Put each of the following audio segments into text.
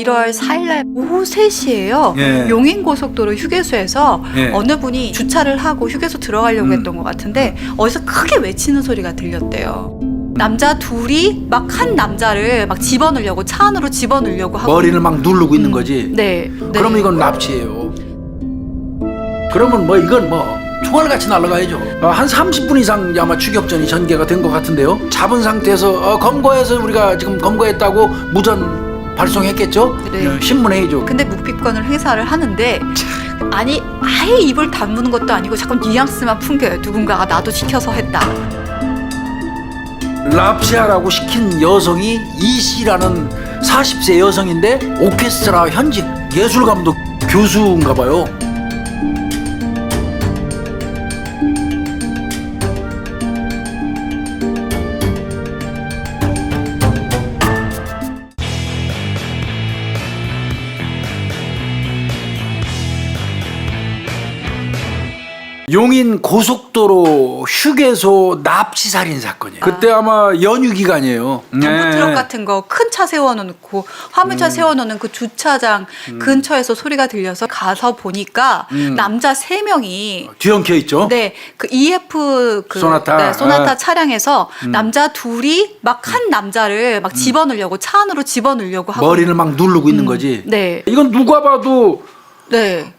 1월 4일날 오후 3시에요. 예. 용인고속도로 휴게소에서 예. 어느 분이 주차를 하고 휴게소 들어가려고 했던 것 같은데 어디서 크게 외치는 소리가 들렸대요. 남자 둘이 막 한 남자를 막 집어넣으려고 차 안으로 집어넣으려고 하고 머리를 막 누르고 있는 거지. 네. 그럼 이건 납치예요. 그러면 뭐 이건 뭐 총알같이 날아가야죠. 한 30분 이상 아마 추격전이 전개가 된 것 같은데요. 잡은 상태에서 검거해서 우리가 지금 검거했다고 무전 발송했겠죠. 네. 신문해야죠. 근데 묵비권을 행사를 하는데 아니 아예 입을 다무는 것도 아니고 자꾸 뉘앙스만 풍겨요. 누군가가 나도 시켜서 했다. 납치하라고 시킨 여성이 이 씨라는 40세 여성인데 오케스트라 현직 예술감독 교수인가 봐요. 용인 고속도로 휴게소 납치 살인 사건이에요. 그때 아마 연휴 기간이에요. 전부 트럭 같은 거 큰 차 세워놓고 화물차 세워놓는 그 주차장 근처에서 소리가 들려서 가서 보니까 남자 3명이 뒤엉켜 있죠. 네, 그 EF 그 소나타. 네, 소나타 차량에서 남자 둘이 막 한 남자를 막 집어넣으려고 차 안으로 집어넣으려고 하고 머리를 막 누르고 있는 거지. 네, 이건 누가 봐도 네,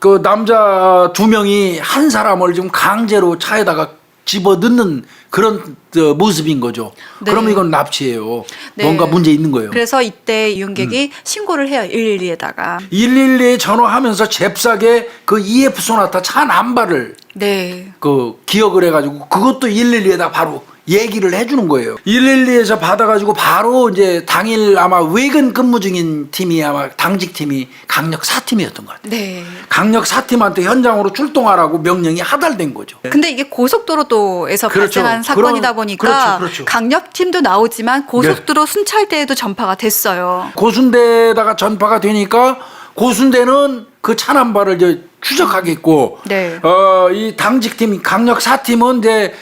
그 남자 2명이 한 사람을 지금 강제로 차에다가 집어 넣는 그런 모습인 거죠. 네. 그러면 이건 납치예요. 네. 뭔가 문제 있는 거예요. 그래서 이때 이용객이 신고를 해요 112에다가. 112에 전화하면서 잽싸게 그 EF 소나타 차 남발을 네, 그 기억을 해가지고 그것도 112에다 바로 얘기를 해주는 거예요. 112에서 받아가지고 바로 이제 당일 아마 외근 근무 중인 팀이 아마 당직팀이 강력 4팀이었던 것 같아요. 네. 강력 4팀한테 현장으로 출동하라고 명령이 하달된 거죠. 근데 이게 고속도로에서 그렇죠. 발생한 사건이다 보니까 그렇죠. 강력팀도 나오지만 고속도로 순찰대에도 전파가 됐어요. 고순대에다가 전파가 되니까 고순대는 그 차 남발을 이제 추적하겠고, 네. 이 당직팀 강력 4팀은 이제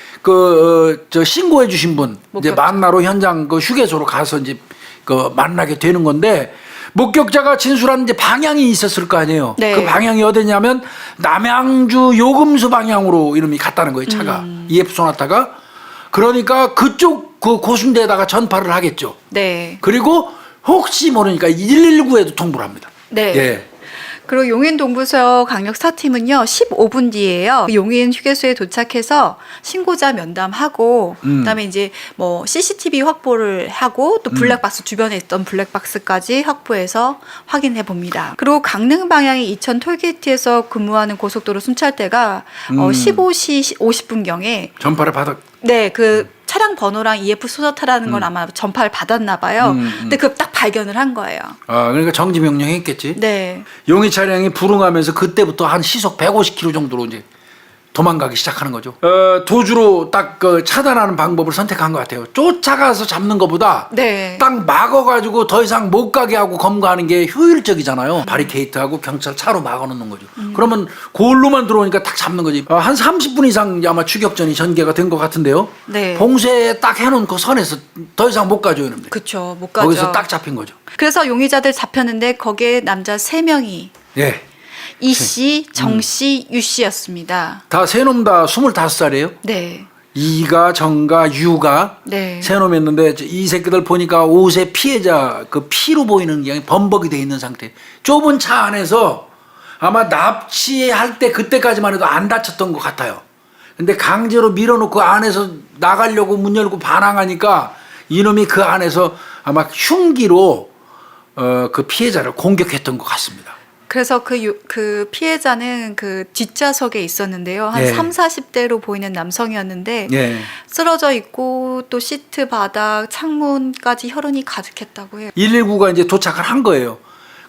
저 신고해 주신 분 이제 만나러 현장 그 휴게소로 가서 이제 그 만나게 되는 건데, 목격자가 진술한 이제 방향이 있었을 거 아니에요. 네. 그 방향이 어디냐면 남양주 요금소 방향으로 이름이 갔다는 거예요. 차가 EF 소나타가. 그러니까 그쪽 그 고순대에다가 전파를 하겠죠. 네. 그리고 혹시 모르니까 119에도 통보를 합니다. 네. 예. 그리고 용인 동부서 강력 4팀은요 15분 뒤에요 용인 휴게소에 도착해서 신고자 면담하고 그다음에 이제 뭐 CCTV 확보를 하고 또 블랙박스 주변에 있던 블랙박스까지 확보해서 확인해 봅니다. 그리고 강릉 방향의 이천 톨게이트에서 근무하는 고속도로 순찰대가 15시 50분경에 전파를 받아. 네, 그 차량 번호랑 EF 소나타라는 건 아마 전파를 받았나 봐요. 근데 그걸 딱 발견을 한 거예요. 그러니까 정지 명령했겠지. 네. 용의 차량이 불응하면서 그때부터 한 시속 150km 정도로 이제 도망가기 시작하는 거죠. 도주로 딱 그 차단하는 방법을 선택한 것 같아요. 쫓아가서 잡는 것보다 네. 딱 막아가지고 더 이상 못 가게 하고 검거하는 게 효율적이잖아요. 바리케이트하고 경찰 차로 막아놓는 거죠. 그러면 골로만 들어오니까 딱 잡는 거지. 한 30분 이상 아마 추격전이 전개가 된 것 같은데요. 네. 봉쇄 딱 해놓은 그 선에서 더 이상 못 가죠, 이놈들. 그쵸, 못 가죠. 거기서 딱 잡힌 거죠. 그래서 용의자들 잡혔는데 거기에 남자 3명이 예. 이 씨, 정 씨, 유 씨였습니다. 다 세 놈 다 25살이에요. 네. 이가, 정가, 유가 네. 세 놈이었는데 이 새끼들 보니까 옷에 피해자 그 피로 보이는 게 범벅이 돼 있는 상태. 좁은 차 안에서 아마 납치할 때 그때까지만 해도 안 다쳤던 것 같아요. 근데 강제로 밀어놓고 안에서 나가려고 문 열고 반항하니까 이놈이 그 안에서 아마 흉기로 그 피해자를 공격했던 것 같습니다. 그래서 그 피해자는 그 뒷좌석에 있었는데요. 한 예. 30-40대로 보이는 남성이었는데 예. 쓰러져 있고 또 시트 바닥, 창문까지 혈흔이 가득했다고 해요. 119가 이제 도착을 한 거예요.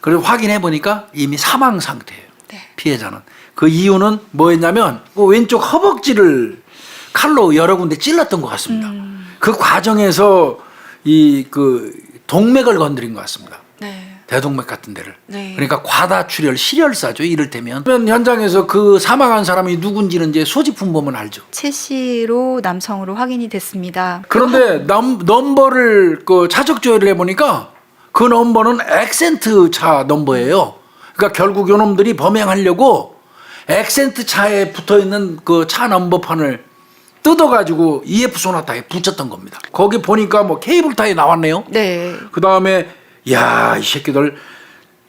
그래서 확인해 보니까 이미 사망 상태예요. 네. 피해자는. 그 이유는 뭐였냐면 그 왼쪽 허벅지를 칼로 여러 군데 찔렀던 것 같습니다. 그 과정에서 이 그 동맥을 건드린 것 같습니다. 네. 대동맥 같은 데를. 네. 그러니까 과다출혈, 실혈사죠. 이를테면. 그러면 현장에서 그 사망한 사람이 누군지는 이제 소지품 보면 알죠. 최 씨로 남성으로 확인이 됐습니다. 그런데 넘버를 그 차적 조회를 해보니까 그 넘버는 액센트 차 넘버예요. 그러니까 결국 요놈들이 범행하려고 액센트 차에 붙어 있는 그 차 넘버판을 뜯어가지고 EF 소나타에 붙였던 겁니다. 거기 보니까 뭐 케이블 타이 나왔네요. 네. 그 다음에 야, 이 새끼들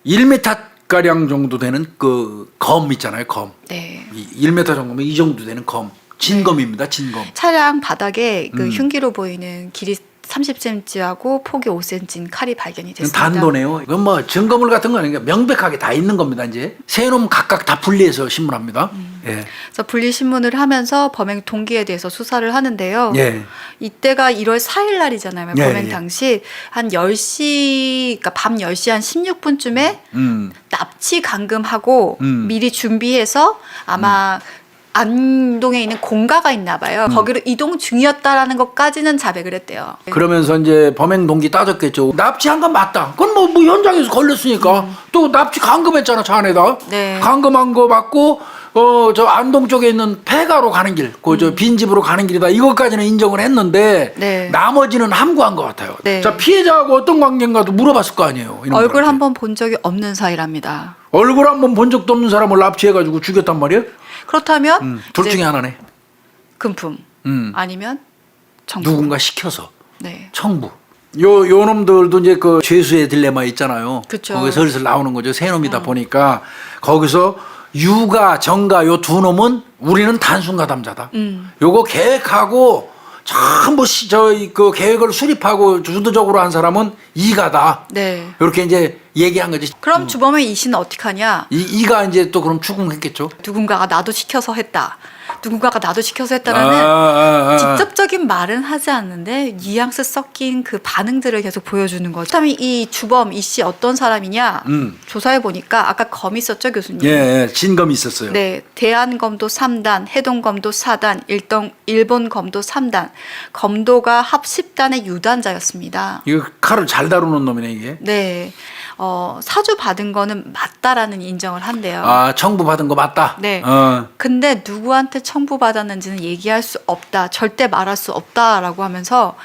1m 가량 정도 되는 그 검 있잖아요. 검. 네. 1m 정도면 이 정도 되는 검. 진검입니다. 진검. 차량 바닥에 그 흉기로 보이는 길이 30cm하고 폭이 5cm인 칼이 발견이 됐습니다. 단도네요. 이건 뭐 증거물 같은 거 아니니까 명백하게 다 있는 겁니다. 이제 세 놈 각각 다 분리해서 신문합니다. 예. 그래서 분리 신문을 하면서 범행 동기에 대해서 수사를 하는데요. 예. 이때가 1월 4일 날이잖아요. 예, 범행 예. 당시 한 10시, 그러니까 밤 10시 한 16분쯤에 납치 감금하고 미리 준비해서 아마 안동에 있는 공가가 있나 봐요. 거기로 이동 중이었다라는 것까지는 자백을 했대요. 그러면서 이제 범행 동기 따졌겠죠. 납치한 건 맞다. 그건 뭐 현장에서 걸렸으니까 또 납치 감금했잖아 차 안에다. 네. 감금한 거 맞고 저 안동 쪽에 있는 폐가로 가는 길, 그 저 빈집으로 가는 길이다. 이것까지는 인정을 했는데 네. 나머지는 함구한 것 같아요. 네. 자 피해자하고 어떤 관계인가도 물어봤을 거 아니에요. 이놈들한테. 얼굴 한번 본 적이 없는 사이랍니다. 얼굴 한번 본 적도 없는 사람을 납치해가지고 죽였단 말이에요. 그렇다면 둘 이제 중에 하나네. 금품 아니면 정부. 누군가 시켜서 네. 청부. 요 놈들도 이제 그 죄수의 딜레마 있잖아요. 그쵸. 거기 슬슬 나오는 거죠. 세 놈이다 보니까 거기서 유가 정가 요 두 놈은 우리는 단순 가담자다. 요거 계획하고 전부 그 계획을 수립하고 주도적으로 한 사람은 이가다. 네. 이렇게 이제 얘기한 거지. 그럼 주범의 이 씨는 어떻게 하냐? 이가 이제 또 그럼 추궁했겠죠. 누군가가 나도 시켜서 했다. 누군가가 나도 시켜서 했다라는 직접적인 말은 하지 않는데 뉘앙스 섞인 그 반응들을 계속 보여주는 거죠. 그다음에 이 주범 이 씨 어떤 사람이냐 조사해 보니까 아까 검 있었죠 교수님. 예, 진검이 있었어요. 네, 대한검도 3단, 해동검도 4단, 일본검도 3단, 검도가 합 10단의 유단자였습니다. 이거 칼을 잘 다루는 놈이네 이게. 네, 사주 받은 거는 맞다라는 인정을 한대요. 아, 청부 받은 거 맞다. 네. 근데 누구한테 청부받았는지는 얘기할 수 없다. 절대 말할 수 없다라고 하면서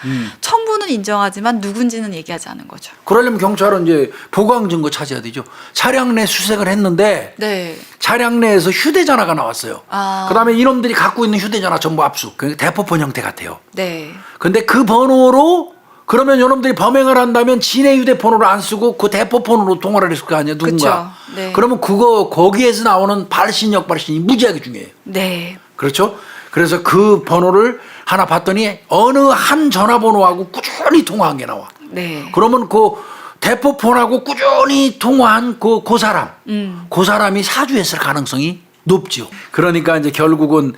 청부는 인정하지만 누군지는 얘기하지 않은 거죠. 그러려면 경찰은 이제 보강 증거 찾아야 되죠. 차량 내 수색을 했는데 네. 차량 내에서 휴대전화가 나왔어요. 아. 그다음에 이놈들이 갖고 있는 휴대전화 전부 압수. 그 대포폰 형태 같아요. 네. 근데 그 번호로 그러면 이놈들이 범행을 한다면 지네 휴대폰으로 안 쓰고 그 대포폰으로 통화를 했을 거 아니에요. 누군가. 그쵸. 네. 그러면 거기에서 나오는 발신 역발신이 무지하게 중요해요. 네. 그렇죠? 그래서 그 번호를 하나 봤더니 어느 한 전화번호하고 꾸준히 통화한 게 나와. 네. 그러면 그 대포폰하고 꾸준히 통화한 그 사람, 그 사람이 사주했을 가능성이 높죠. 그러니까 이제 결국은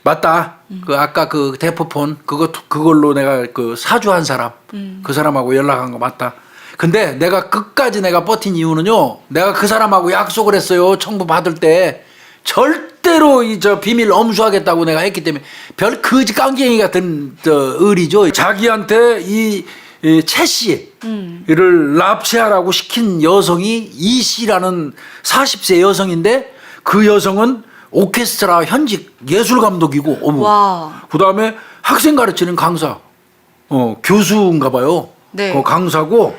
맞다. 그 아까 그 대포폰 그걸로 내가 그 사주한 사람, 그 사람하고 연락한 거 맞다. 근데 내가 끝까지 내가 버틴 이유는요. 내가 그 사람하고 약속을 했어요. 청부 받을 때 절대로 저 비밀 엄수하겠다고 내가 했기 때문에 별 거지 깡쟁이 같은 의리죠. 자기한테 이 최 씨를 납치하라고 시킨 여성이 이 씨라는 40세 여성인데 그 여성은 오케스트라 현직 예술 감독이고, 와. 그 다음에 학생 가르치는 강사, 교수인가 봐요. 네. 강사고,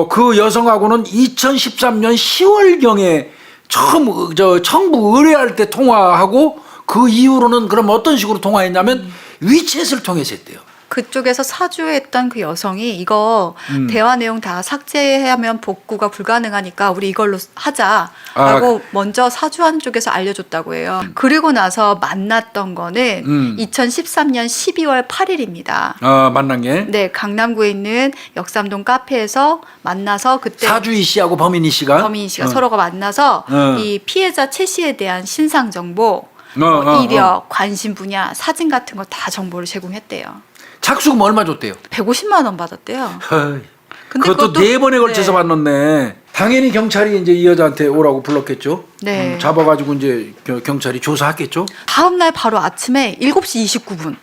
그 여성하고는 2013년 10월경에 처음 청부 의뢰할 때 통화하고 그 이후로는 그럼 어떤 식으로 통화했냐면 위챗을 통해서 했대요. 그쪽에서 사주했던 그 여성이 이거 대화 내용 다 삭제하면 복구가 불가능하니까 우리 이걸로 하자라고 먼저 사주한 쪽에서 알려줬다고 해요. 그리고 나서 만났던 거는 2013년 12월 8일입니다. 아, 만난 게? 네, 강남구에 있는 역삼동 카페에서 만나서 그때 사주이 씨하고 범인이 씨가? 범인 씨가 서로가 만나서 이 피해자 최 씨에 대한 신상 정보, 이력, 관심 분야, 사진 같은 거 다 정보를 제공했대요. 착수금 얼마 줬대요? 150만 원 받았대요. 근데 그것도 네 번에 걸쳐서 받았네. 당연히 경찰이 이제 이 여자한테 오라고 불렀겠죠. 네. 잡아가지고 이제 경찰이 조사했겠죠. 다음 날 바로 아침에 7시 29분.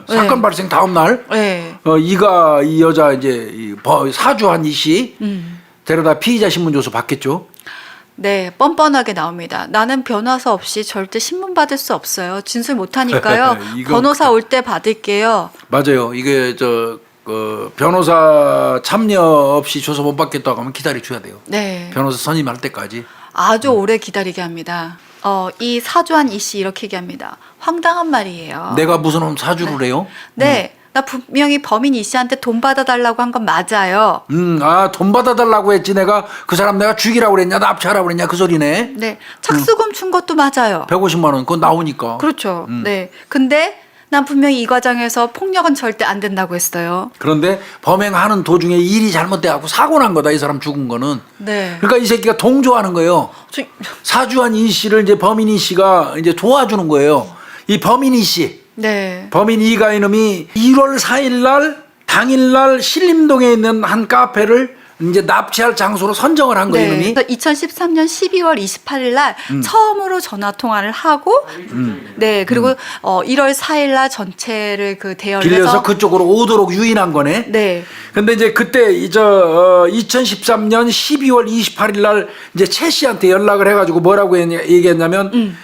사건 발생 다음 날, 네. 이 여자 이제 사주한 이 씨 데려다 피의자 신문조서 받겠죠. 네, 뻔뻔하게 나옵니다. 나는 변호사 없이 절대 신문 받을 수 없어요. 진술 못 하니까요. 이거 변호사 올 때 받을게요. 맞아요. 이게 그 변호사 참여 없이 조사 못 받겠다고 하면 기다려줘야 돼요. 네. 변호사 선임할 때까지. 아주 오래 기다리게 합니다. 이 사주한 이 씨 이렇게 얘기합니다. 황당한 말이에요. 내가 무슨 사주를 해요? 네. 나 분명히 범인 이 씨한테 돈 받아달라고 한 건 맞아요. 돈 받아달라고 했지. 내가 그 사람 내가 죽이라고 그랬냐, 납치하라고 그랬냐, 그 소리네. 네. 착수금 준 것도 맞아요. 150만 원, 그건 나오니까. 그렇죠. 네. 근데 난 분명히 이 과정에서 폭력은 절대 안 된다고 했어요. 그런데 범행하는 도중에 일이 잘못돼갖고 사고 난 거다, 이 사람 죽은 거는. 네. 그러니까 이 새끼가 동조하는 거예요. 사주한 이 씨를 이제 범인 이 씨가 이제 도와주는 거예요. 이 범인 이 씨. 네. 범인 이가 이놈이 1월 4일 날 당일날 신림동에 있는 한 카페를 이제 납치할 장소로 선정을 한 거예요, 이놈이. 그래서 2013년 12월 28일 날 처음으로 전화 통화를 하고 네, 그리고 1월 4일 날 전체를 그 대여를 빌려서 해서 그쪽으로 오도록 유인한 거네. 네. 근데 이제 그때 2013년 12월 28일 날 이제 최 씨한테 연락을 해가지고 뭐라고 얘기했냐면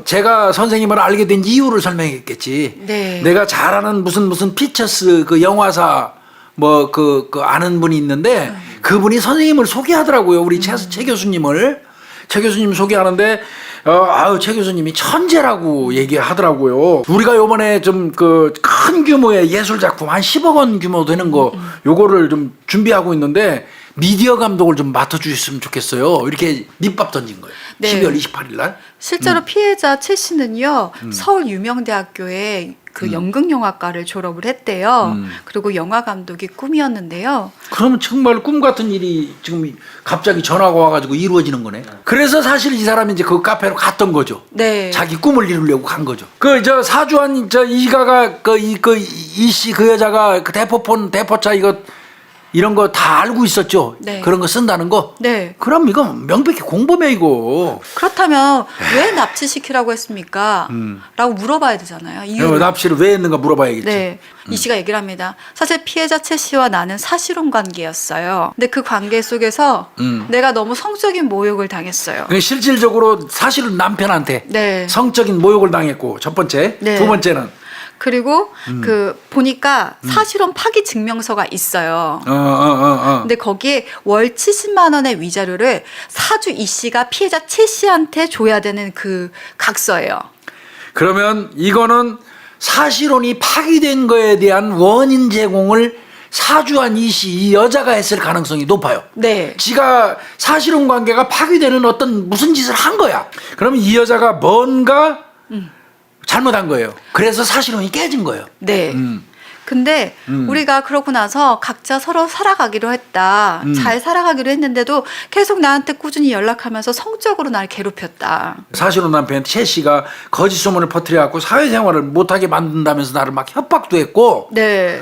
제가 선생님을 알게 된 이유를 설명했겠지. 네. 내가 잘 아는 무슨 피처스 그 영화사 뭐 그 아는 분이 있는데 그분이 선생님을 소개하더라고요. 우리 최 교수님을. 최 교수님 소개하는데 최 교수님이 천재라고 얘기하더라고요. 우리가 요번에 좀 그 큰 규모의 예술 작품 한 10억 원 규모 되는 거 요거를 좀 준비하고 있는데 미디어 감독을 좀 맡아주셨으면 좋겠어요. 이렇게 밑밥 던진 거예요. 네. 12월 28일 날. 실제로 피해자 최 씨는요 서울 유명대학교에 그 연극영화과를 졸업을 했대요. 그리고 영화 감독이 꿈이었는데요. 그러면 정말 꿈 같은 일이 지금 갑자기 전화가 와가지고 이루어지는 거네. 그래서 사실 이 사람이 이제 그 카페로 갔던 거죠. 네. 자기 꿈을 이루려고 간 거죠. 그 사주한 이가가 이 씨 그 여자가 그 대포차 이런 거 다 알고 있었죠. 네. 그런 거 쓴다는 거. 네. 그럼 이거 명백히 공범이야 이거. 그렇다면 왜 납치시키라고 했습니까? 라고 물어봐야 되잖아요. 이유를. 납치를 왜 했는가 물어봐야겠지. 네. 이 씨가 얘기를 합니다. 사실 피해자 최 씨와 나는 사실혼 관계였어요. 근데 그 관계 속에서 내가 너무 성적인 모욕을 당했어요. 실질적으로 사실은 남편한테 네. 성적인 모욕을 당했고 첫 번째. 네. 두 번째는 그리고 그 보니까 사실혼 파기 증명서가 있어요. 근데 거기에 월 70만 원의 위자료를 사주 이 씨가 피해자 최 씨한테 줘야 되는 그 각서예요. 그러면 이거는 사실혼이 파기된 거에 대한 원인 제공을 사주한 이 여자가 했을 가능성이 높아요. 네. 지가 사실혼 관계가 파기되는 무슨 짓을 한 거야. 그러면 이 여자가 뭔가 잘못한 거예요. 그래서 사실혼이 깨진 거예요. 네. 근데 우리가 그러고 나서 각자 서로 살아가기로 했다. 잘 살아가기로 했는데도 계속 나한테 꾸준히 연락하면서 성적으로 날 괴롭혔다. 사실혼 남편 최 씨가 거짓 소문을 퍼뜨려갖고 사회생활을 못하게 만든다면서 나를 막 협박도 했고 네.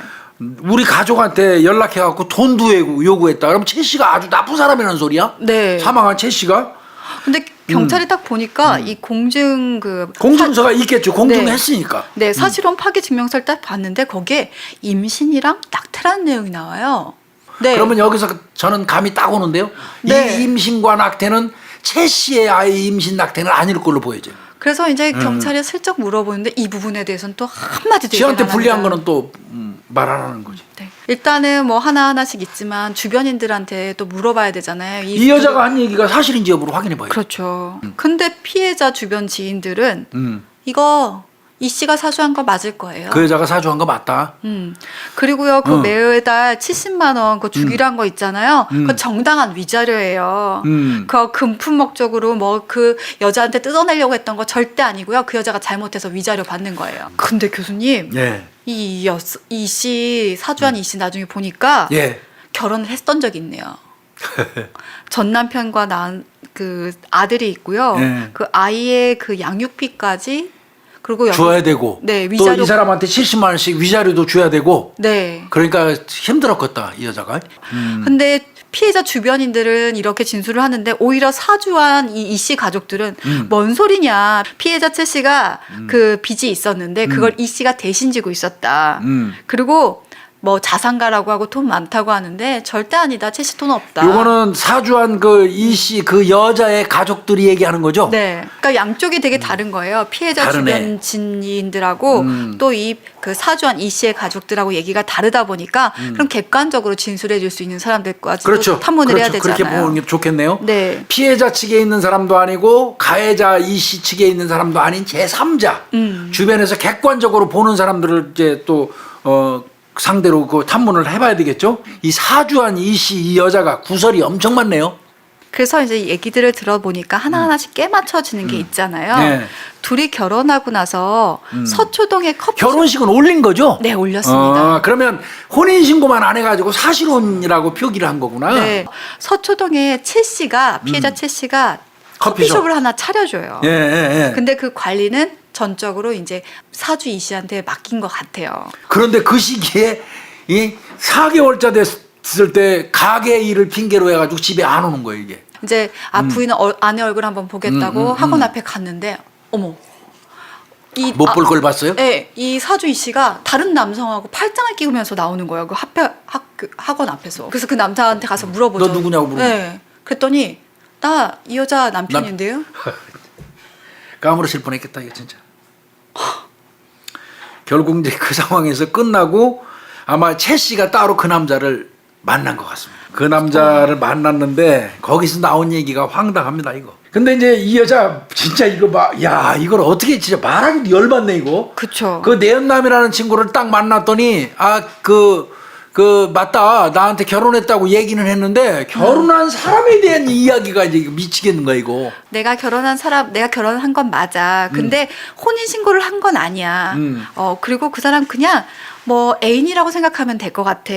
우리 가족한테 연락해갖고 돈도 요구했다. 그럼 최 씨가 아주 나쁜 사람이라는 소리야? 네. 사망한 최 씨가? 근데 경찰이 딱 보니까 이 공증서가 있겠죠. 공증했으니까. 네, 사실혼 파기 증명서를 딱 봤는데 거기에 임신이랑 낙태라는 내용이 나와요. 네. 그러면 여기서 저는 감이 딱 오는데요. 네. 이 임신과 낙태는 최 씨의 아이 임신 낙태는 아닐 걸로 보여져요. 그래서 이제 경찰이 슬쩍 물어보는데 이 부분에 대해서는 또 한마디도 지한테 얘기를 안 불리한 합니다. 거는 또 말 안 하는 거죠. 네. 일단은 뭐 하나하나씩 있지만 주변인들한테 또 물어봐야 되잖아요. 이 여자가 한 얘기가 사실인지 여부를 확인해 봐요. 그렇죠. 근데 피해자 주변 지인들은 이거 이 씨가 사주한 거 맞을 거예요. 그 여자가 사주한 거 맞다. 그리고요, 그 매달 70만 원 그 주기로 한 거 있잖아요. 그거 정당한 위자료예요. 그거 금품 목적으로 뭐 그 여자한테 뜯어내려고 했던 거 절대 아니고요. 그 여자가 잘못해서 위자료 받는 거예요. 근데 교수님, 예. 이 씨 사주한 이 씨 나중에 보니까 예. 결혼을 했던 적이 있네요. 전 남편과 낳은 그 아들이 있고요. 예. 그 아이의 그 양육비까지 그리고 줘야 되고 네, 또 위자료 이 사람한테 70만 원씩 위자료도 줘야 되고 네. 그러니까 힘들었겠다 이 여자가. 근데 피해자 주변인들은 이렇게 진술을 하는데 오히려 사주한 이 씨 가족들은 뭔 소리냐. 피해자 최 씨가 그 빚이 있었는데 그걸 이 씨가 대신 지고 있었다. 그리고 뭐 자산가라고 하고 돈 많다고 하는데 절대 아니다. 최 씨 돈 없다. 요거는 사주한 그 이 씨 그 여자의 가족들이 얘기하는 거죠? 네. 그러니까 양쪽이 되게 다른 거예요. 피해자 다르네. 주변 진인들하고 또 이 그 사주한 이 씨의 가족들하고 얘기가 다르다 보니까 그럼 객관적으로 진술해 줄 수 있는 사람들까지 그렇죠. 탐문을 해야 그렇죠. 그렇게 되잖아요. 보는 게 좋겠네요. 네. 피해자 측에 있는 사람도 아니고 가해자 이 씨 측에 있는 사람도 아닌 제3자 주변에서 객관적으로 보는 사람들을 이제 또 상대로 그 탐문을 해봐야 되겠죠. 이 사주한 이 씨 이 여자가 구설이 엄청 많네요. 그래서 이제 얘기들을 들어보니까 하나하나씩 깨맞춰지는 게 있잖아요. 네. 둘이 결혼하고 나서 서초동에 커피 결혼식은 올린 거죠? 네, 올렸습니다. 그러면 혼인 신고만 안 해가지고 사실혼이라고 표기를 한 거구나. 네. 서초동에 최 씨가 피해자 최 씨가 커피숍. 커피숍을 하나 차려줘요. 예, 예, 예. 근데 그 관리는 전적으로 이제 사주 이 씨한테 맡긴 것 같아요. 그런데 그 시기에 이 4개월차 됐을 때 가게 일을 핑계로 해가지고 집에 안 오는 거예요 이게. 이제 부인은 아내 얼굴 한번 보겠다고 학원 앞에 갔는데 어머 못 볼 걸 봤어요? 네, 이 사주 이 씨가 다른 남성하고 팔짱을 끼우면서 나오는 거예요. 그 학원 앞에서. 그래서 그 남자한테 가서 물어보죠. 너 누구냐고 물어보죠. 네. 그랬더니 나 이 여자 남편인데요. 까무러칠 뻔했겠다 이거 진짜. 결국 이제 그 상황에서 끝나고 아마 최 씨가 따로 그 남자를 만난 것 같습니다. 그 남자를 만났는데 거기서 나온 얘기가 황당합니다 이거. 근데 이제 이 여자 진짜 이거 봐, 야 이걸 어떻게 진짜 말하기도 열받네 이거. 그쵸. 그 내연남이라는 친구를 딱 만났더니 맞다 나한테 결혼했다고 얘기는 했는데 결혼한 사람에 대한 이야기가 이제 미치겠는 거야 이거. 내가 결혼한 건 맞아. 근데 혼인 신고를 한 건 아니야. 그리고 그 사람 그냥 뭐 애인이라고 생각하면 될 것 같아.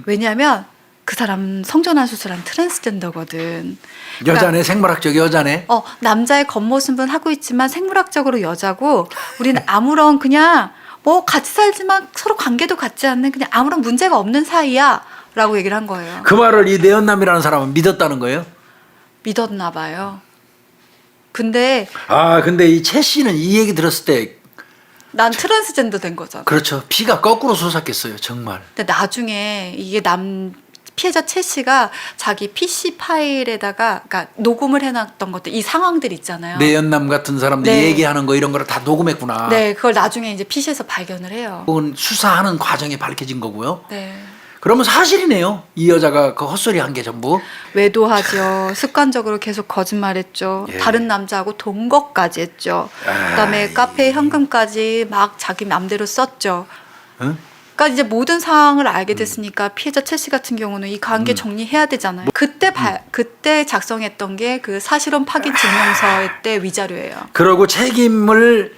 왜냐하면 그 사람 성전환 수술한 트랜스젠더거든. 여자네, 생물학적 여자네. 남자의 겉모습은 하고 있지만 생물학적으로 여자고 우리는 아무런 그냥 뭐 같이 살지만 서로 관계도 갖지 않는 그냥 아무런 문제가 없는 사이야 라고 얘기를 한 거예요. 그 말을 이 내연남이라는 사람은 믿었다는 거예요? 믿었나 봐요. 근데 근데 이 최 씨는 이 얘기 들었을 때 난 트랜스젠더 된 거잖아. 그렇죠. 피가 거꾸로 솟았겠어요 정말. 근데 나중에 이게 피해자 최 씨가 자기 PC 파일에다가 그러니까 녹음을 해놨던 것들 이 상황들 있잖아요. 내연남 같은 사람들이 네. 얘기하는 거 이런 거를 다 녹음했구나. 네, 그걸 나중에 이제 PC에서 발견을 해요. 그건 수사하는 과정에 밝혀진 거고요. 네. 그러면 사실이네요. 이 여자가 그 헛소리 한 게 전부. 외도하죠. 습관적으로 계속 거짓말했죠. 예. 다른 남자하고 돈 것까지 했죠. 그다음에 카페 현금까지 막 자기 맘대로 썼죠. 응? 그러니까 이제 모든 상황을 알게 됐으니까 피해자 최 씨 같은 경우는 이 관계 정리해야 되잖아요. 그때 작성했던 게 그 사실혼 파기 증명서의 때 위자료예요. 그러고 책임을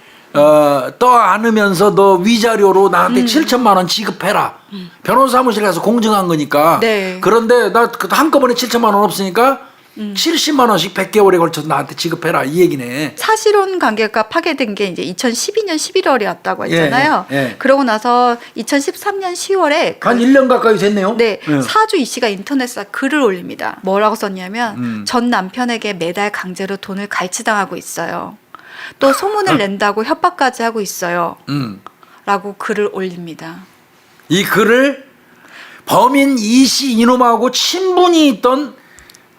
떠안으면서 너 위자료로 나한테 7천만 원 지급해라. 변호사 사무실 가서 공증한 거니까. 네. 그런데 나 한꺼번에 7천만 원 없으니까 70만 원씩 100개월에 걸쳐서 나한테 지급해라 이 얘기네. 사실혼 관계가 파괴된 게 이제 2012년 11월이었다고 했잖아요. 예. 그러고 나서 2013년 10월에 한 1년 가까이 됐네요. 네, 예. 사주 이 씨가 인터넷에 글을 올립니다. 뭐라고 썼냐면 전 남편에게 매달 강제로 돈을 갈취당하고 있어요. 또 소문을 낸다고 협박까지 하고 있어요. 라고 글을 올립니다. 이 글을 범인 이 씨 이놈하고 친분이 있던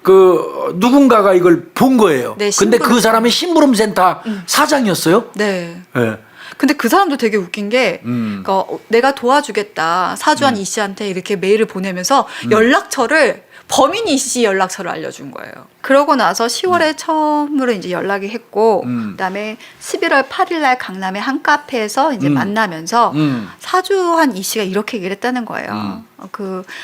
그 누군가가 이걸 본 거예요. 네, 근데 그 심부름. 사람이 심부름센터 사장이었어요. 네. 예. 근데 그 사람도 되게 웃긴 게 그러니까 내가 도와주겠다 사주한 이 씨한테 이렇게 메일을 보내면서 연락처를 범인 이 씨 연락처를 알려준 거예요. 그러고 나서 10월에 처음으로 이제 연락이 했고 그다음에 11월 8일 날 강남의 한 카페에서 이제 만나면서 사주한 이 씨가 이렇게 얘기를 했다는 거예요.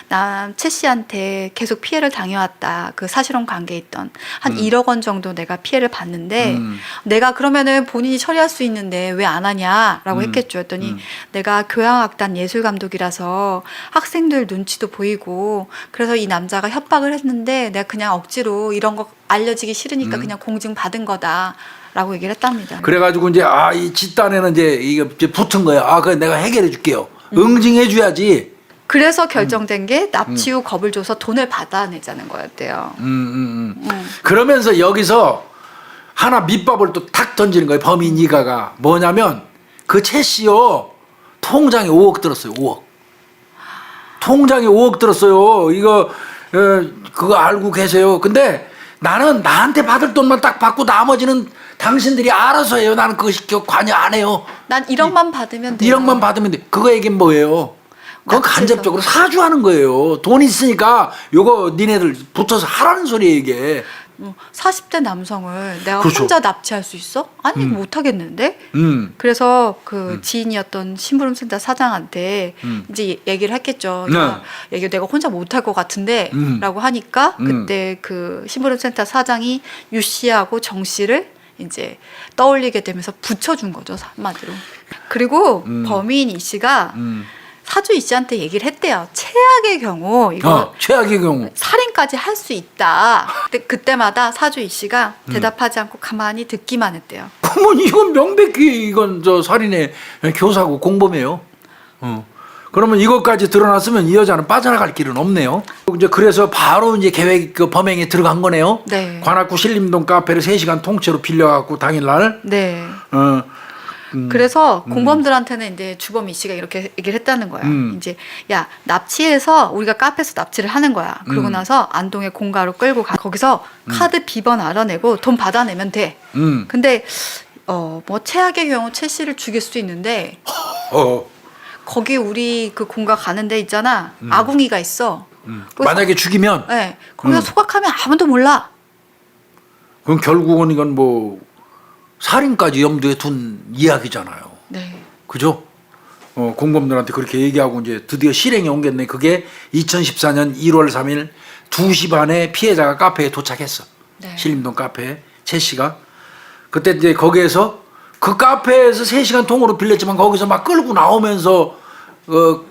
나 최 씨한테 계속 피해를 당해왔다. 그 사실혼 관계에 있던 한 1억 원 정도 내가 피해를 봤는데 내가 그러면은 본인이 처리할 수 있는데 왜 안 하냐라고 했겠죠. 했더니 내가 교향악단 예술 감독이라서 학생들 눈치도 보이고 그래서 이 남자가 협박을 했는데 내가 그냥 억지로 이런 거 알려지기 싫으니까 그냥 공증 받은 거다라고 얘기를 했답니다. 그래가지고 이제 이 집단에는 이제 붙은 거야. 그래 내가 해결해 줄게요. 응징해 줘야지. 그래서 결정된 게 납치 후 겁을 줘서 돈을 받아내자는 거였대요. 그러면서 여기서 하나 밑밥을 또 탁 던지는 거예요. 범인 이가가 뭐냐면 그 최 씨요 통장에 5억 들었어요. 5억. 통장에 5억 들었어요. 이거 그거 알고 계세요. 근데 나는 나한테 받을 돈만 딱 받고 나머지는 당신들이 알아서 해요. 나는 그거 관여 안 해요. 난 1억만 받으면 돼요. 1억만 받으면 돼. 그거 얘기는 뭐예요? 그건 납치해서. 간접적으로 사주하는 거예요. 돈 있으니까 요거 니네들 붙어서 하라는 소리예요 이게. 40대 남성을 내가 그렇죠. 혼자 납치할 수 있어? 아니 못 하겠는데. 그래서 그 지인이었던 심부름센터 사장한테 이제 얘기를 했겠죠. 네. 야, 얘기 내가 혼자 못 할 것 같은데라고 하니까 그때 그 심부름센터 사장이 유 씨하고 정 씨를 이제 떠올리게 되면서 붙여준 거죠 한마디로. 그리고 범인 이 씨가 사주 이 씨한테 얘기를 했대요. 최악의 경우 이거 최악의 경우. 살인까지 할 수 있다. 근데 그때마다 사주 이 씨가 대답하지 않고 가만히 듣기만 했대요. 그러면 이건 명백히 이건 저 살인의 교사고 공범이에요. 그러면 이것까지 드러났으면 이 여자는 빠져나갈 길은 없네요. 이제 그래서 바로 이제 계획 그 범행에 들어간 거네요. 네. 관악구 신림동 카페를 3시간 통째로 빌려갖고 당일날. 네. 어, 그래서 공범들한테는 이제 주범 이 씨가 이렇게 얘기를 했다는 거야. 이제 야 납치해서 우리가 카페에서 납치를 하는 거야. 그러고 나서 안동의 공가로 끌고 가. 거기서 카드 비번 알아내고 돈 받아내면 돼. 근데 뭐 최악의 경우 최 씨를 죽일 수도 있는데 거기 우리 그 공가 가는 데 있잖아. 아궁이가 있어. 만약에 죽이면 네. 거기서 소각하면 아무도 몰라. 그럼 결국은 이건 뭐 살인까지 염두에 둔 이야기잖아요. 네. 그죠? 공범들한테 그렇게 얘기하고 이제 드디어 실행에 옮겼네. 그게 2014년 1월 3일 2시 반에 피해자가 카페에 도착했어. 네. 신림동 카페에 최 씨가. 그때 이제 거기에서 그 카페에서 3시간 통으로 빌렸지만 거기서 막 끌고 나오면서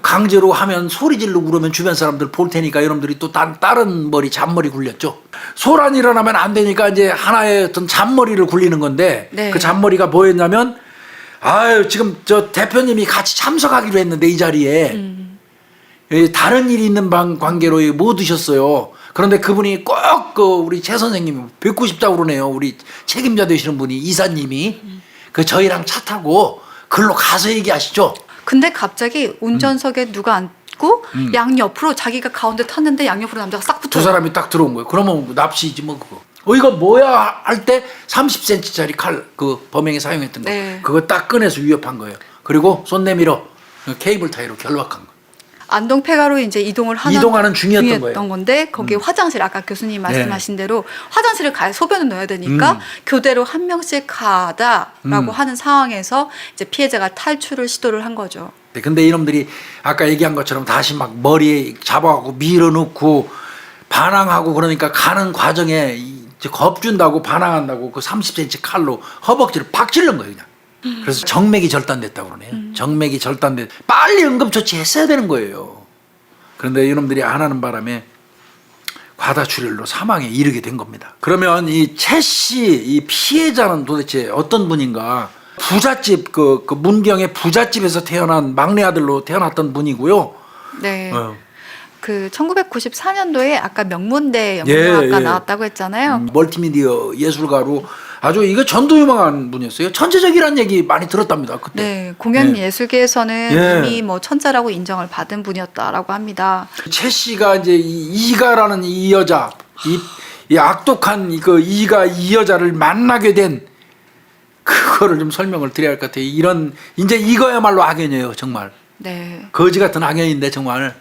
강제로 하면 소리 지르고 그러면 주변 사람들 볼 테니까 여러분들이 또 다른 머리 잔머리 굴렸죠. 소란 일어나면 안 되니까 이제 하나의 어떤 잔머리를 굴리는 건데 네. 그 잔머리가 뭐였냐면 아유 지금 저 대표님이 같이 참석하기로 했는데 이 자리에 다른 일이 있는 관계로 못 오셨어요. 그런데 그분이 꼭 그 우리 최 선생님 뵙고 싶다고 그러네요. 우리 책임자 되시는 분이 이사님이 그 저희랑 차 타고 글로 가서 얘기하시죠. 근데 갑자기 운전석에 누가 앉고 양옆으로 자기가 가운데 탔는데 양옆으로 남자가 싹 붙어. 두 사람이 딱 들어온 거예요. 그러면 납치지 뭐 그거. 이거 뭐야 할 때 30cm짜리 칼 그 범행에 사용했던 거. 네. 그거 딱 꺼내서 위협한 거예요. 그리고 손 내밀어 케이블 타이로 결박한 거. 안동 폐가로 이제 이동하는 중이었던 거예요. 건데 거기 화장실 아까 교수님 말씀하신 대로 화장실을 가야 소변을 넣어야 되니까 교대로 한 명씩 가다라고 하는 상황에서 이제 피해자가 탈출을 시도를 한 거죠. 네, 근데 이놈들이 아까 얘기한 것처럼 다시 막 머리에 잡아갖고 밀어넣고 반항하고 그러니까 가는 과정에 이제 겁준다고 반항한다고 그 30cm 칼로 허벅지를 팍 찔른 거예요 그냥. 그래서 정맥이 절단됐다고 그러네요. 정맥이 절단됐. 빨리 응급조치 했어야 되는 거예요. 그런데 이놈들이 안 하는 바람에 과다출혈로 사망에 이르게 된 겁니다. 그러면 이 최 씨 이 피해자는 도대체 어떤 분인가? 부잣집 그 문경의 부잣집에서 태어난 막내 아들로 태어났던 분이고요. 네. 그 1994년도에 아까 명문대 영문학과 나왔다고 했잖아요. 멀티미디어 예술가로 아주 이거 전도유망한 분이었어요. 천재적이라는 얘기 많이 들었답니다. 그때. 네, 공연 예술계에서는 이미 뭐 천재라고 인정을 받은 분이었다라고 합니다. 최 씨가 이제 이가라는 이 여자, 이 악독한 그 이가 이 여자를 만나게 된 그거를 좀 설명을 드려야 할 것 같아요. 이런 이제 이거야말로 악연이에요, 정말. 네. 거지 같은 악연인데 정말.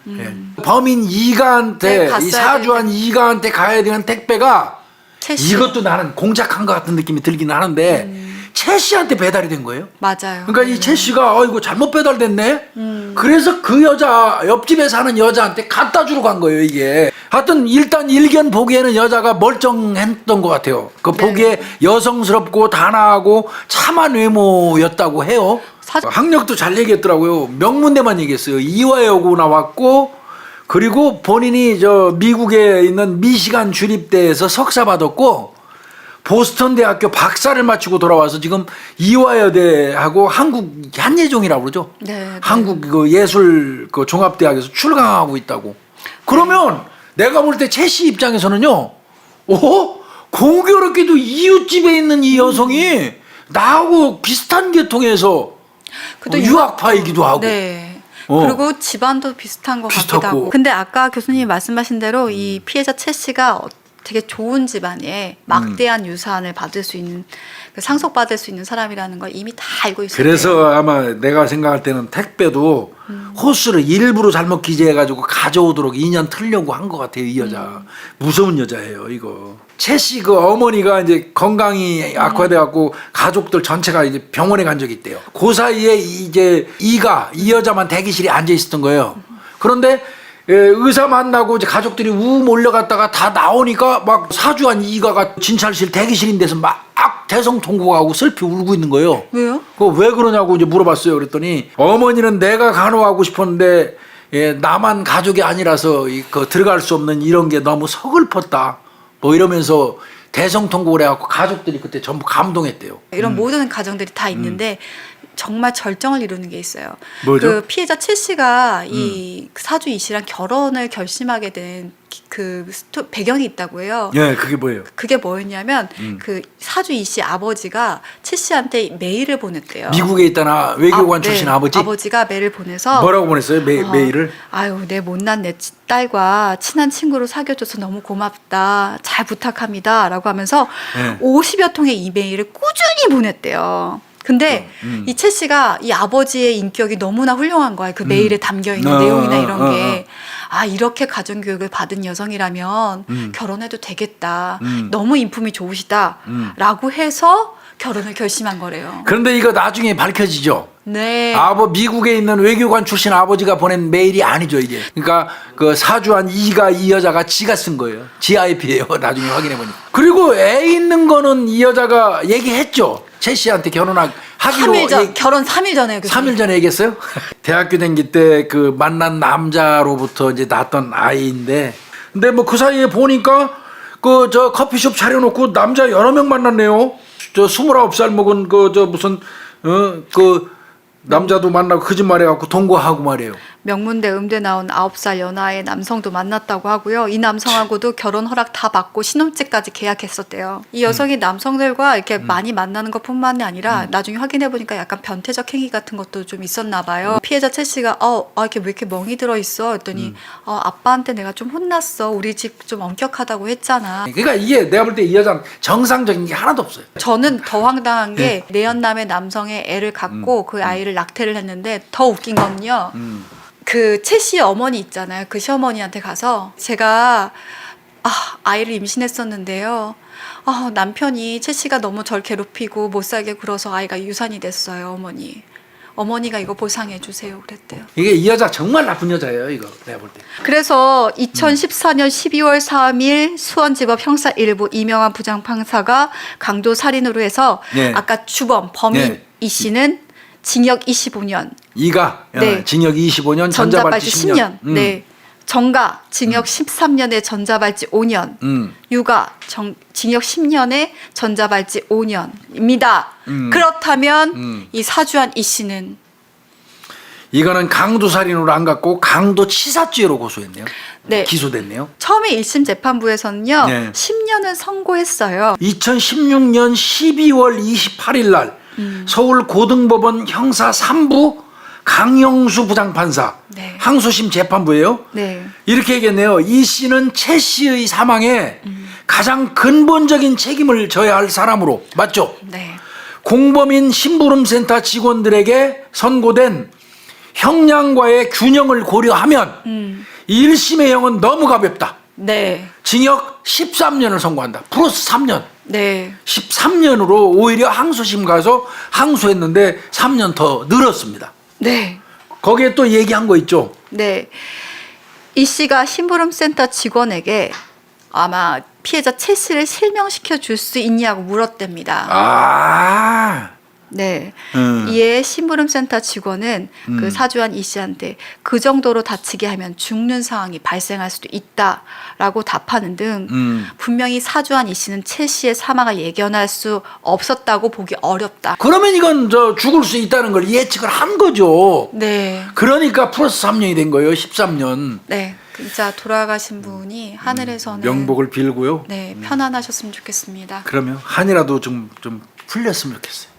범인 이가한테 네, 이 사주한 이가한테 가야 되는 택배가 최 씨. 이것도 나는 공작한 것 같은 느낌이 들긴 하는데 최 씨한테 배달이 된 거예요. 맞아요. 그러니까 이 최 씨가 이거 잘못 배달됐네. 그래서 그 여자 옆집에 사는 여자한테 갖다 주러 간 거예요 이게. 하여튼 일단 일견 보기에는 여자가 멀쩡했던 것 같아요. 그 보기에 여성스럽고 단아하고 참한 외모였다고 해요. 학력도 잘 얘기했더라고요. 명문대만 얘기했어요. 이화여고 나왔고 그리고 본인이 저 미국에 있는 미시간 주립대에서 석사 받았고 보스턴 대학교 박사를 마치고 돌아와서 지금 이화여대하고 한국 한예종이라고 그러죠. 네. 한국 그 예술 그 종합대학에서 출강하고 있다고. 그러면 내가 볼 때 최 씨 입장에서는요. 공교롭게도 이웃집에 있는 이 여성이 나하고 비슷한 계통에서 유학파이기도 하고. 네. 그리고 집안도 비슷한 것 같기도 비슷하고. 하고. 근데 아까 교수님이 말씀하신 대로 이 피해자 최 씨가 되게 좋은 집안에 막대한 유산을 받을 수 있는, 상속받을 수 있는 사람이라는 걸 이미 다 알고 있었대요. 그래서 아마 내가 생각할 때는 택배도 호수를 일부러 잘못 기재해가지고 가져오도록 2년 틀려고 한 것 같아요. 이 여자 무서운 여자예요. 이거 최 씨 그 어머니가 이제 건강이 악화돼갖고 가족들 전체가 이제 병원에 간 적이 있대요. 그 사이에 이제 이 여자만 대기실에 앉아 있었던 거예요. 그런데 의사 만나고 이제 가족들이 우 몰려갔다가 다 나오니까 막 사주한 이가가 진찰실 대기실인 데서 막 대성통곡하고 슬피 울고 있는 거예요. 왜요? 그 왜 그러냐고 이제 물어봤어요. 그랬더니 어머니는 내가 간호하고 싶었는데 나만 가족이 아니라서 그 들어갈 수 없는 이런 게 너무 서글펐다. 뭐 이러면서 대성통곡을 해갖고 가족들이 그때 전부 감동했대요. 이런 모든 가정들이 다 있는데 정말 절정을 이루는 게 있어요. 뭐죠? 그 피해자 최 씨가 이 사주 이 씨랑 결혼을 결심하게 된 그 배경이 있다고 해요. 예, 그게 뭐예요? 그게 뭐였냐면 그 사주 이 씨 아버지가 최 씨한테 메일을 보냈대요. 미국에 있다나 외교관 출신 네. 아버지? 아버지가 메일을 보내서 뭐라고 보냈어요? 메일을? 아유, 내 못난 내 딸과 친한 친구로 사귀어줘서 너무 고맙다. 잘 부탁합니다. 라고 하면서 네. 50여 통의 이메일을 꾸준히 보냈대요. 근데 이 최 씨가 이 아버지의 인격이 너무나 훌륭한 거예요. 그 메일에 담겨 있는 내용이나 이런 게. 아, 이렇게 가정교육을 받은 여성이라면 결혼해도 되겠다. 너무 인품이 좋으시다. 라고 해서 결혼을 결심한 거래요. 그런데 이거 나중에 밝혀지죠? 네. 미국에 있는 외교관 출신 아버지가 보낸 메일이 아니죠, 이게. 그러니까 그 사주한 이 여자가 지가 쓴 거예요. GIP예요. 나중에 확인해 보니까. 그리고 애 있는 거는 이 여자가 얘기했죠. 최 씨한테 결혼하기로. 3일 전, 결혼 3일 전에. 3일 전에 얘기했어요? 대학교 다닐 때 그 만난 남자로부터 이제 낳았던 아이인데, 근데 뭐 그 사이에 보니까 그 저 커피숍 차려놓고 남자 여러 명 만났네요. 저 29살 먹은 그 저 무슨 그 남자도 만나고 거짓말해갖고 동거하고 말이에요. 명문대 음대 나온 9살 연하의 남성도 만났다고 하고요. 이 남성하고도 결혼 허락 다 받고 신혼집까지 계약했었대요. 이 여성이 남성들과 이렇게 많이 만나는 것뿐만이 아니라 나중에 확인해 보니까 약간 변태적 행위 같은 것도 좀 있었나 봐요. 피해자 최 씨가 이렇게 왜 이렇게 멍이 들어 있어? 했더니 아빠한테 내가 좀 혼났어. 우리 집 좀 엄격하다고 했잖아. 그러니까 이게 내가 볼 때 이 여자는 정상적인 게 하나도 없어요. 저는 더 황당한 게 내연남의 남성의 애를 갖고 그 아이를 낙태를 했는데 더 웃긴 건요. 그 최 씨 어머니 있잖아요. 그 시어머니한테 가서 제가 아이를 임신했었는데요. 남편이 최 씨가 너무 절 괴롭히고 못 살게 굴어서 아이가 유산이 됐어요. 어머니가 이거 보상해 주세요. 그랬대요. 이게 이 여자 정말 나쁜 여자예요. 이거 내가 볼 때. 그래서 2014년 12월 3일 수원지법 형사 1부 이명환 부장판사가 강도 살인으로 해서 네. 아까 주범 범인 네. 이 씨는 징역 25년, 네. 징역 25년, 전자발찌 10년. 네. 정가 징역 13년에 전자발찌 5년, 유가 징역 10년에 전자발찌 5년입니다. 그렇다면 이 사주한 이 씨는 이거는 강도살인으로 안 갖고 강도치사죄로 고소했네요. 네. 기소됐네요. 처음에 1심 재판부에서는요. 네. 10년을 선고했어요. 2016년 12월 28일 날 서울 고등법원 형사 3부 강영수 부장판사 네. 항소심 재판부예요. 네. 이렇게 얘기했네요. 이 씨는 최 씨의 사망에 가장 근본적인 책임을 져야 할 사람으로 맞죠? 네. 공범인 심부름센터 직원들에게 선고된 형량과의 균형을 고려하면 1심의 형은 너무 가볍다. 네. 징역 13년을 선고한다. 플러스 3년. 네. 13년으로 오히려 항소심 가서 항소했는데 3년 더 늘었습니다. 네. 거기에 또 얘기한 거 있죠. 네. 이 씨가 심부름센터 직원에게 아마 피해자 최 씨를 실명시켜 줄 수 있냐고 물었답니다. 네. 이에 심부름센터 직원은 그 사주한 이 씨한테 그 정도로 다치게 하면 죽는 상황이 발생할 수도 있다라고 답하는 등 분명히 사주한 이 씨는 최 씨의 사망을 예견할 수 없었다고 보기 어렵다. 그러면 이건 죽을 수 있다는 걸 예측을 한 거죠. 네. 그러니까 플러스 3년이 된 거예요. 13년. 네. 진짜 돌아가신 분이 하늘에서는 명복을 빌고요. 네, 편안하셨으면 좋겠습니다. 그러면 한이라도 좀 풀렸으면 좋겠어요.